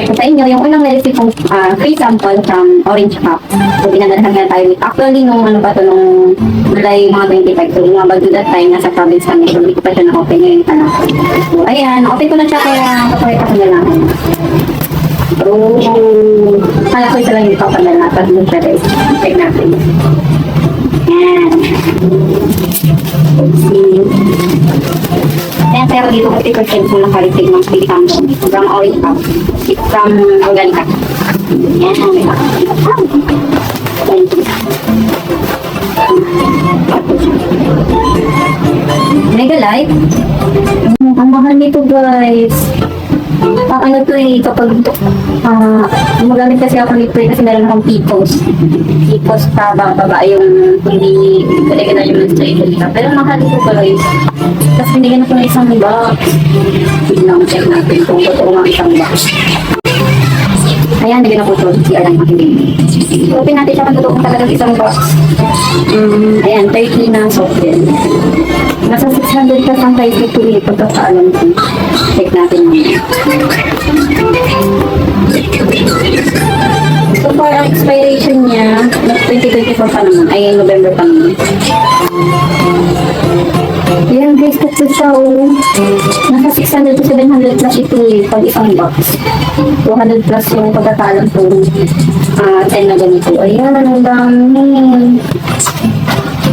share ko sa inyo yung unang na-receive kong free sample from Orange Cup. So, pinadalahan nga tayo. Actually, nung ano ba to, nung July mga 25. So, mga bago that time, nasa province kami. So, hindi ko pa siya na-open ngayon pa lang. So, ayan, na-open ko na siya kaya kapag ako na lang. Kala ko isa lang yung papadala. Tapos mo siya guys. Check natin. Ayan. See. Ayan, pero dito ko ito ko lang kalitig ng free sample. From Orange Cup. From Organica. Ayan. Mega light. Ang mahal nito guys. Ano to eh, kapag gumagamit kasi ako nito kasi meron akong PCOS. PCOS pa baba yung hindi talaga na yung menstruation nila. Pero mahal ito guys. Tapos binigyan ako ng isang box. Biglang check natin kung totoo nga isang box. Ayan, bigyan ako ito. Ayan, open natin siya kung totoo talagang isang box. Ayan, 30 na soft din. Nasa 600 ka ang price ito eh. Pagkakaalam ko. Check natin yun. So far, ang expiration niya, 2024 pa naman. Ay, November pa naman. Ayan guys, kasi siya nasa 600 to 700 plus ito eh. Pag isang box. 200 plus yung pagkakaalam ko. 10 na ganito. Ayan, ang dami.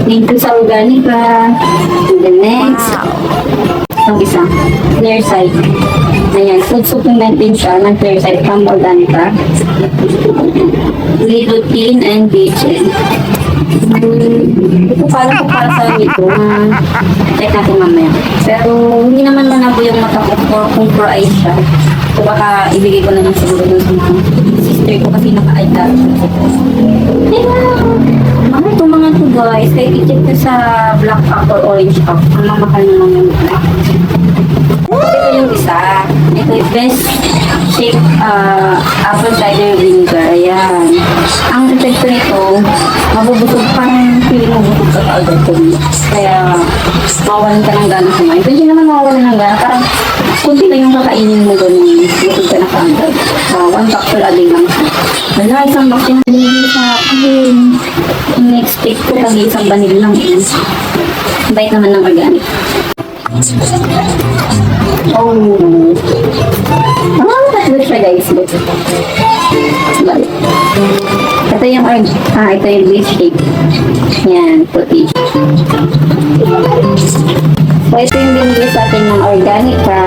Dito sa Organica. And the next. Ang isa. Clear side. Ayan. Food supplement din siya ng clear side from Organica. Lidotin and Beachin. Ito para sa ito. Check natin mamaya. Pero hindi naman malabo yung mata ko kung for eyes siya. So baka ibigay ko na lang siguro dun sa mga sister ko kasi naka-eyedar. Mahal itong mga to guys. Kaya i-check ko sa black cup or orange cup. Ang mamahal naman yung black. Ito yung isa. Ito yung best shake apple cider vinegar. Ayan. Ang epekto nito, mabubusog parang feeling mo busog ka kaagad ko. Kaya mawalan ka ng gana kumain. Hindi naman mawalan ng gana. Parang kunti na yung kakainin mo doon. Busog ka na kaagad. 1 capsule a day lang siya. Wala, isang box yung binigay sa akin. In-expect ko kag isang banil lang. Bait naman ng organic. Oh. Good siya guys. Good. Balik. Ito yung orange. Ito yung bleach cake. Yan, puti. So, ito yung binili sa atin ng Organica.